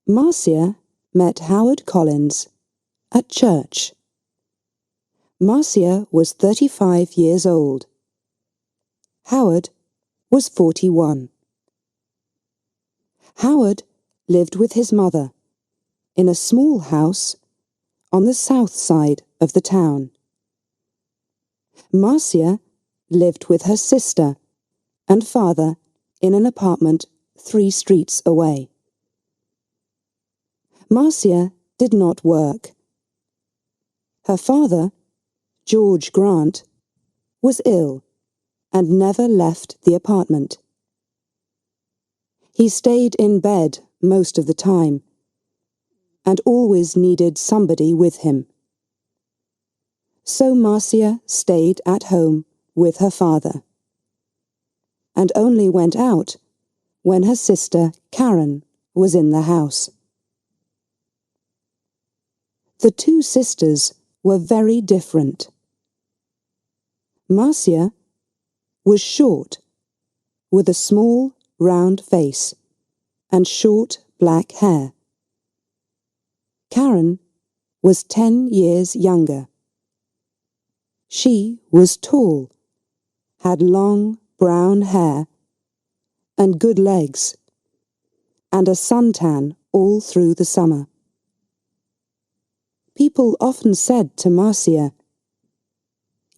Marcia met Howard Collins at church. Marcia was 35 years old. Howard was 41. Howard lived with his mother in a small house on the south side of the town. Marcia lived with her sister and father in an apartment 3 streets away. Marcia did not work. Her father, George Grant, was ill and never left the apartment. He stayed in bed most of the time and always needed somebody with him. So Marcia stayed at home with her father and only went out when her sister Karen was in the house. The 2 sisters were very different. Marcia was short, with a small, round face and short black hair. Karen was 10 years younger. She was tall, had long brown hair and good legs, and a suntan all through the summer. People often said to Marcia,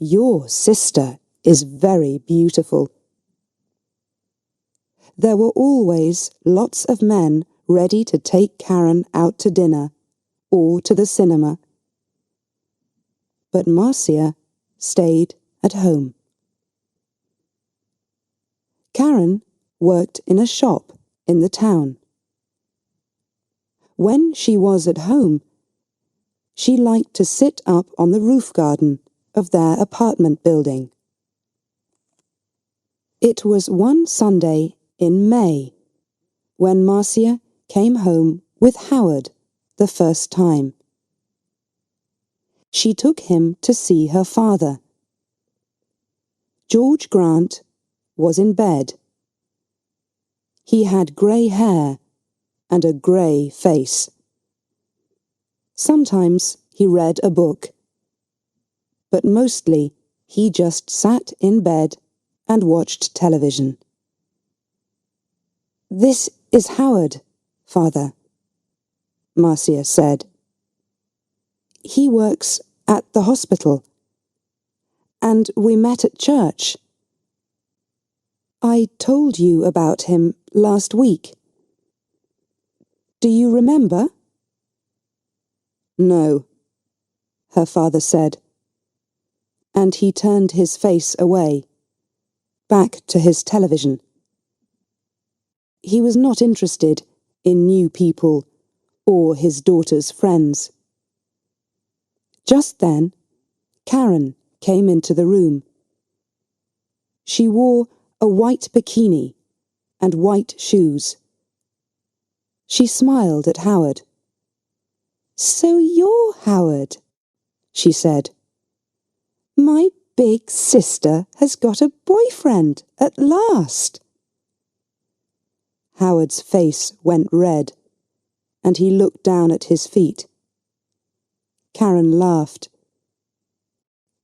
"Your sister is very beautiful." There were always lots of men ready to take Karen out to dinner or to the cinema. But Marcia stayed at home. Karen worked in a shop in the town. When she was at home, she liked to sit up on the roof garden of their apartment building. It was one Sunday in May when Marcia came home with Howard the first time. She took him to see her father. George Grant was in bed. He had grey hair and a grey face. Sometimes he read a book, but mostly he just sat in bed and watched television. "This is Howard, Father," Marcia said. "He works at the hospital, and we met at church. I told you about him last week. Do you remember?" "No," her father said, and he turned his face away, back to his television. He was not interested in new people or his daughter's friends. Just then, Karen came into the room. She wore a white bikini and white shoes. She smiled at Howard. "So you're Howard," she said. "My big sister has got a boyfriend at last." Howard's face went red, and he looked down at his feet. Karen laughed.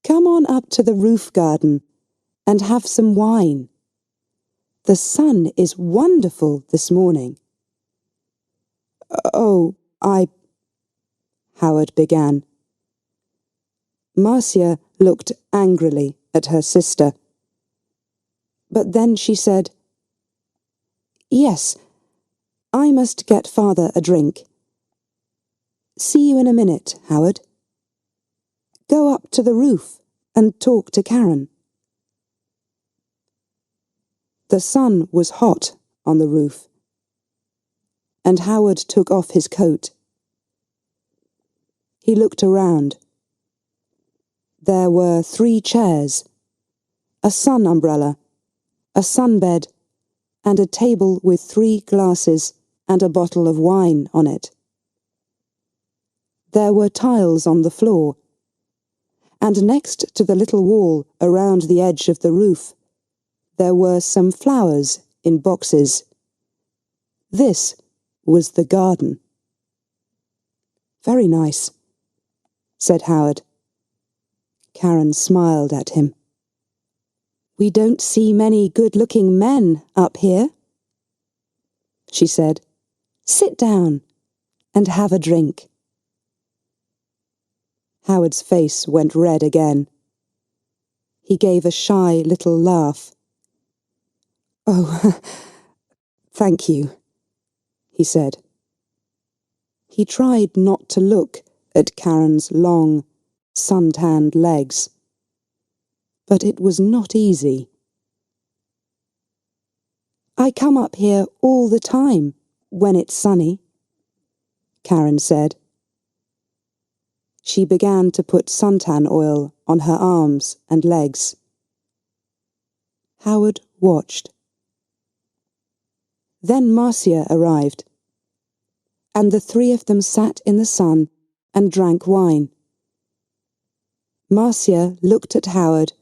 "Come on up to the roof garden and have some wine. The sun is wonderful this morning." "Oh, Howard began. Marcia looked angrily at her sister. But then she said, "Yes, I must get Father a drink. See you in a minute, Howard. Go up to the roof and talk to Karen." The sun was hot on the roof, and Howard took off his coat. He looked around. There were 3 chairs, a sun umbrella, a sunbed, and a table with 3 glasses and a bottle of wine on it. There were tiles on the floor, and next to the little wall around the edge of the roof, there were some flowers in boxes. This was the garden. Very nice, said Howard. Karen smiled at him. We don't see many good-looking men up here, she said. Sit down and have a drink. Howard's face went red again. He gave a shy little laugh. Oh, thank you, he said. He tried not to look at Karen's long, sun-tanned legs. But it was not easy. I come up here all the time when it's sunny, Karen said. She began to put suntan oil on her arms and legs. Howard watched. Then Marcia arrived, and the three of them sat in the sun and drank wine. Marcia looked at Howard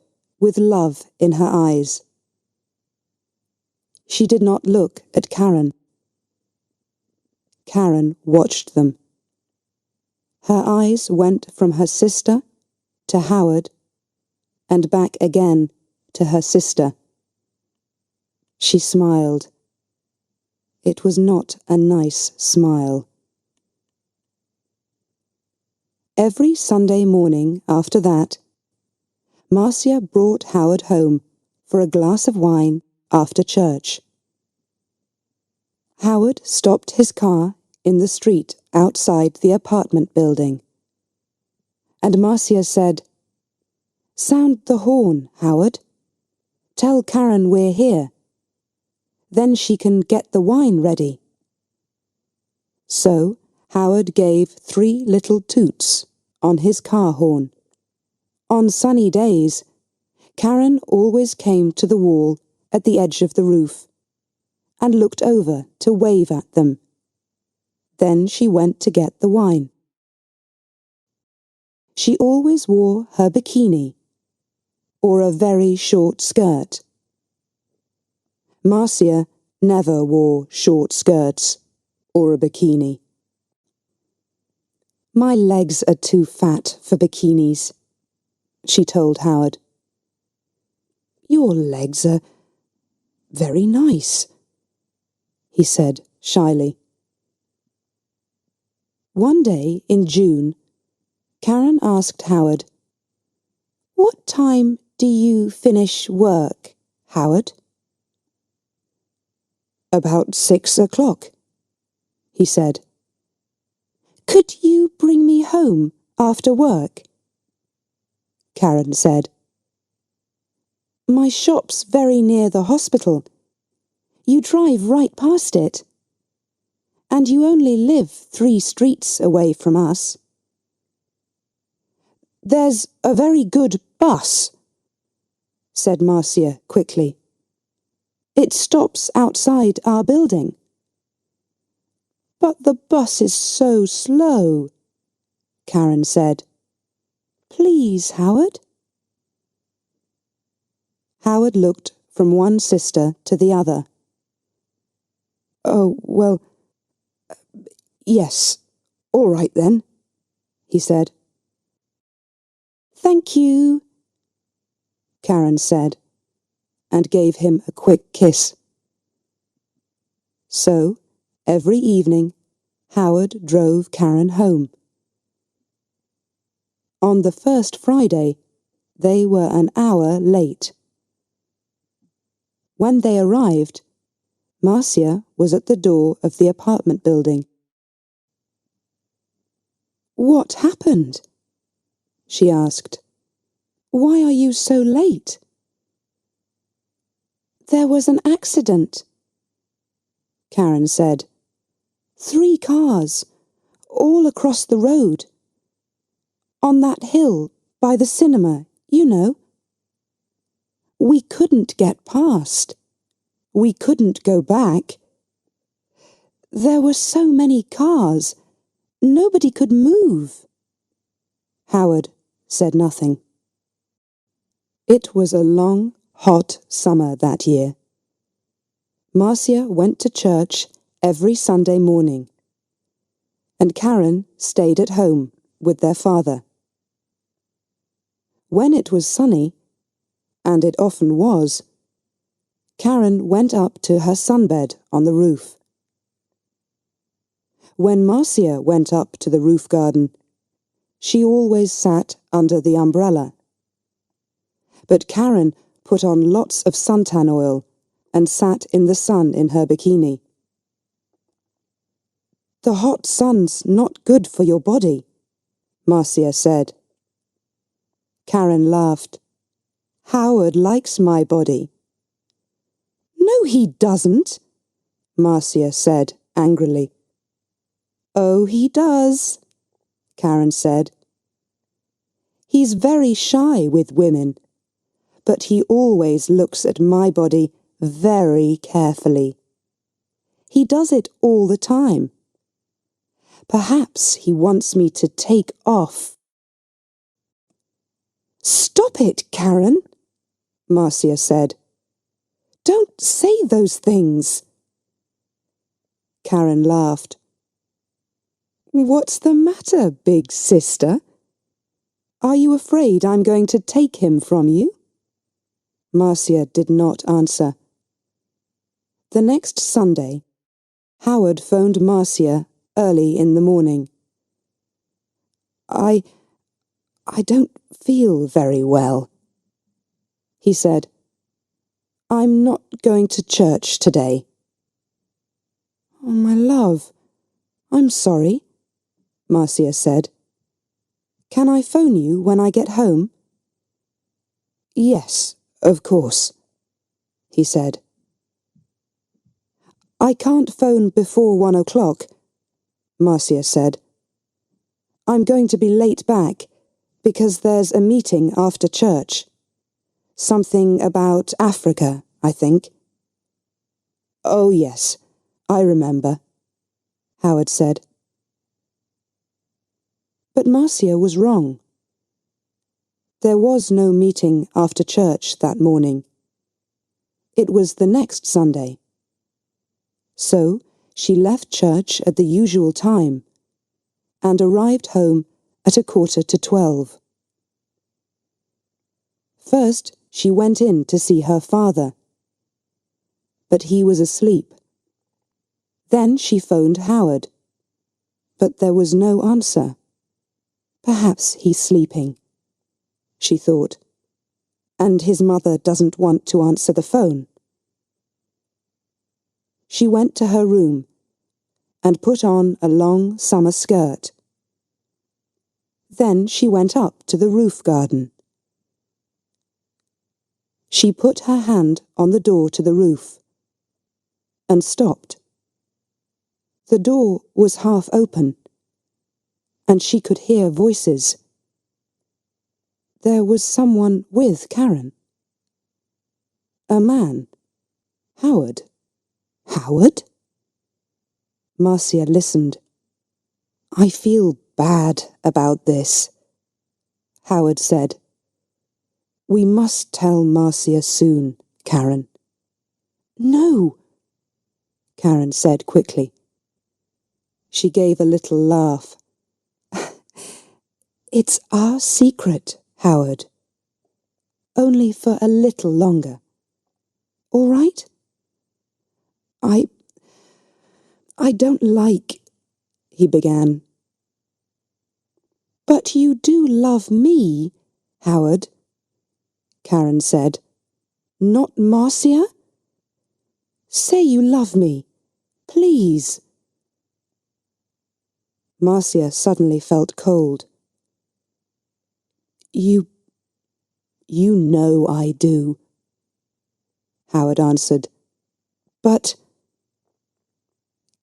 with love in her eyes. She did not look at Karen. Karen watched them. Her eyes went from her sister to Howard and back again to her sister. She smiled. It was not a nice smile. Every Sunday morning after that, Marcia brought Howard home for a glass of wine after church. Howard stopped his car in the street outside the apartment building. And Marcia said, Sound the horn, Howard. Tell Karen we're here. Then she can get the wine ready. So Howard gave 3 little toots on his car horn. On sunny days, Karen always came to the wall at the edge of the roof and looked over to wave at them. Then she went to get the wine. She always wore her bikini, or a very short skirt. Marcia never wore short skirts or a bikini. My legs are too fat for bikinis, she told Howard. Your legs are very nice, he said shyly. One day in June, Karen asked Howard, What time do you finish work, Howard? About 6 o'clock, he said. Could you bring me home after work? Karen said. My shop's very near the hospital. You drive right past it. And you only live 3 streets away from us. There's a very good bus, said Marcia quickly. It stops outside our building. But the bus is so slow, Karen said. Please, Howard. Howard looked from one sister to the other. Oh, well, yes, all right then, he said. Thank you, Karen said, and gave him a quick kiss. So, every evening, Howard drove Karen home. On the first Friday, they were an hour late. When they arrived, Marcia was at the door of the apartment building. What happened? She asked. Why are you so late? There was an accident, Karen said. 3 cars, all across the road. On that hill by the cinema, you know. We couldn't get past. We couldn't go back. There were so many cars, nobody could move. Howard said nothing. It was a long, hot summer that year. Marcia went to church every Sunday morning. and Karen stayed at home with their father. When it was sunny, and it often was, Karen went up to her sunbed on the roof. When Marcia went up to the roof garden, she always sat under the umbrella. But Karen put on lots of suntan oil and sat in the sun in her bikini. "The hot sun's not good for your body," Marcia said. Karen laughed. "Howard likes my body." "No, he doesn't," Marcia said angrily. "Oh, he does," Karen said. "He's very shy with women, but he always looks at my body very carefully. He does it all the time. Perhaps he wants me to take off." "Stop it, Karen," Marcia said. "Don't say those things." Karen laughed. "What's the matter, big sister? Are you afraid I'm going to take him from you?" Marcia did not answer. The next Sunday, Howard phoned Marcia early in the morning. I don't feel very well," he said. "I'm not going to church today." "Oh, my love, I'm sorry," Marcia said. "Can I phone you when I get home?" "Yes, of course," he said. "I can't phone before 1 o'clock," Marcia said. "I'm going to be late back because there's a meeting after church. Something about Africa, I think." "Oh, yes, I remember," Howard said. But Marcia was wrong. There was no meeting after church that morning. It was the next Sunday. So she left church at the usual time and arrived home at 11:45. First, she went in to see her father, but he was asleep. Then she phoned Howard, but there was no answer. Perhaps he's sleeping, she thought, and his mother doesn't want to answer the phone. She went to her room and put on a long summer skirt. Then she went up to the roof garden. She put her hand on the door to the roof and stopped. The door was half open, and she could hear voices. There was someone with Karen. A man. Howard. Howard? Marcia listened. "I feel bad about this," Howard said. "We must tell Marcia soon, Karen." "No," Karen said quickly. She gave a little laugh. "It's our secret, Howard. Only for a little longer. All right?" I don't like," he began. "But you do love me, Howard," Karen said. "Not Marcia? Say you love me, please." Marcia suddenly felt cold. You know I do," Howard answered. "But—"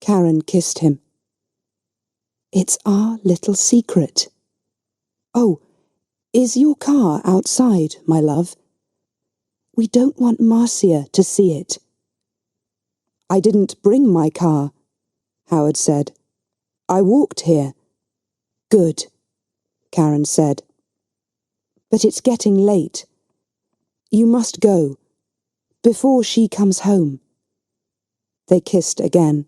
Karen kissed him. "It's our little secret. Oh, is your car outside, my love? We don't want Marcia to see it." "I didn't bring my car," Howard said. "I walked here." "Good," Karen said. "But it's getting late. You must go, before she comes home." They kissed again.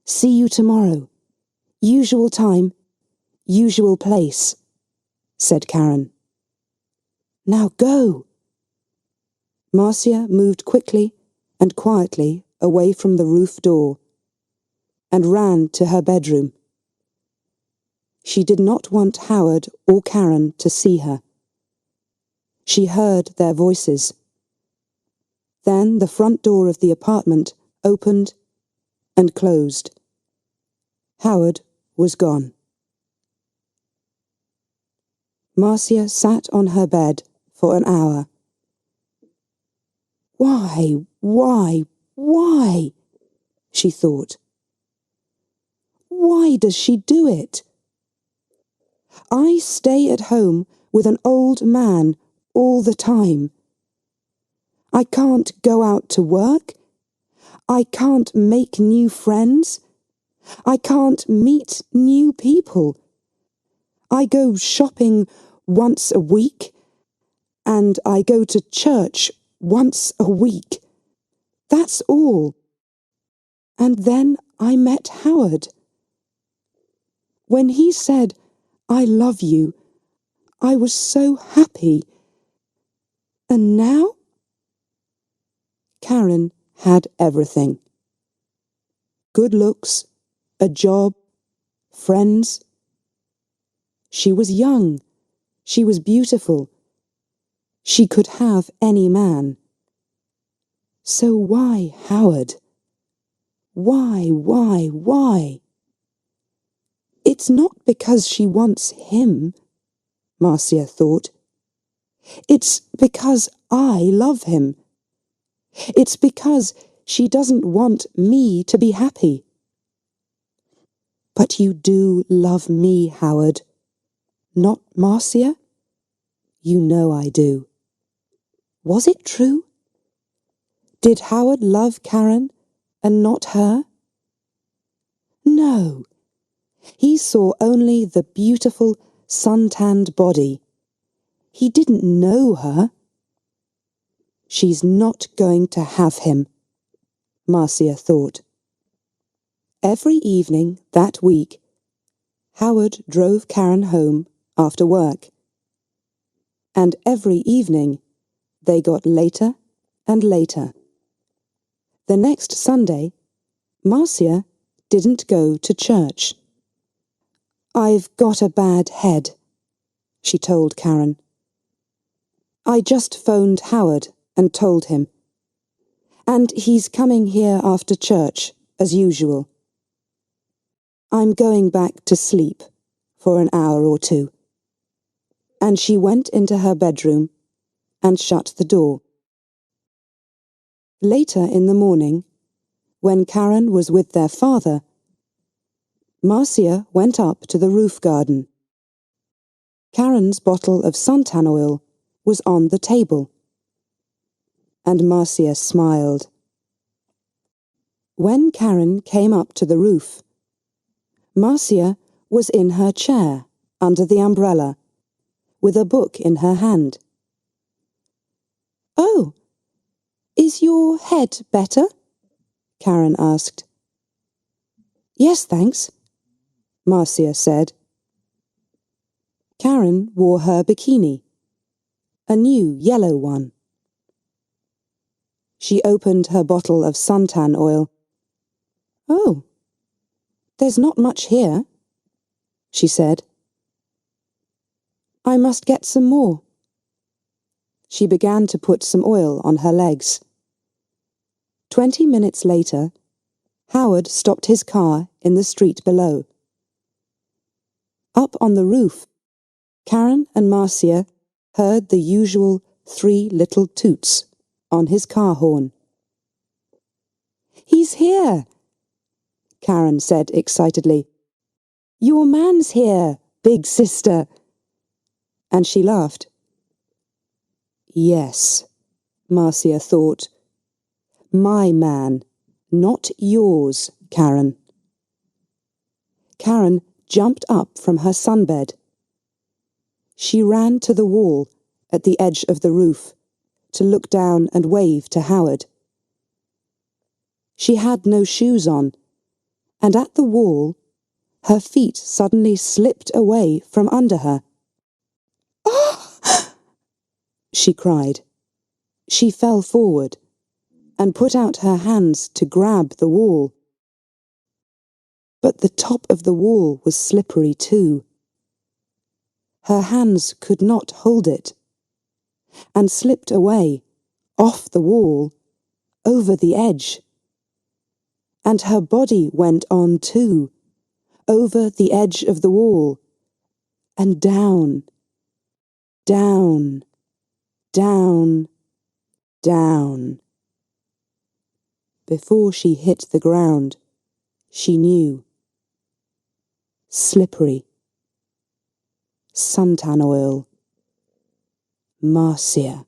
"See you tomorrow," Usual time, usual place, said Karen. Now go. Marcia moved quickly and quietly away from the roof door and ran to her bedroom. She did not want Howard or Karen to see her. She heard their voices. Then the front door of the apartment opened and closed. Howard was gone. Marcia sat on her bed for an hour. Why, she thought. Why does she do it? I stay at home with an old man all the time. I can't go out to work. I can't make new friends. I can't meet new people. I go shopping once a week, and I go to church once a week. That's all. And then I met Howard. When he said, "I love you," I was so happy. And now? Karen had everything. Good looks, a job, friends. She was young. She was beautiful. She could have any man. So why Howard? Why? It's not because she wants him, Marcia thought. It's because I love him. It's because she doesn't want me to be happy. But you do love me, Howard, not Marcia? You know I do. Was it true? Did Howard love Karen and not her? No. He saw only the beautiful, sun-tanned body. He didn't know her. She's not going to have him, Marcia thought. Every evening that week, Howard drove Karen home after work. And every evening, they got later and later. The next Sunday, Marcia didn't go to church. I've got a bad head, she told Karen. I just phoned Howard and told him. And he's coming here after church, as usual. I'm going back to sleep for an hour or two. And she went into her bedroom and shut the door. Later in the morning, when Karen was with their father, Marcia went up to the roof garden. Karen's bottle of suntan oil was on the table, and Marcia smiled. When Karen came up to the roof, Marcia was in her chair under the umbrella, with a book in her hand. Oh, is your head better? Karen asked. Yes, thanks, Marcia said. Karen wore her bikini, a new yellow one. She opened her bottle of suntan oil. Oh, there's not much here, she said. I must get some more. She began to put some oil on her legs. 20 minutes later, Howard stopped his car in the street below. Up on the roof, Karen and Marcia heard the usual 3 little toots on his car horn. He's here, Karen said excitedly. Your man's here, big sister. And she laughed. Yes, Marcia thought. My man, not yours, Karen. Karen jumped up from her sunbed. She ran to the wall at the edge of the roof to look down and wave to Howard. She had no shoes on, and at the wall Her feet suddenly slipped away from under her. "Ah!" she cried. She fell forward and put out her hands to grab the wall. But the top of the wall was slippery too. Her hands could not hold it, and slipped away, off the wall, over the edge. And her body went on too, over the edge of the wall, and down, down, down, down. Before she hit the ground, she knew. Slippery. Suntan oil. Marcia.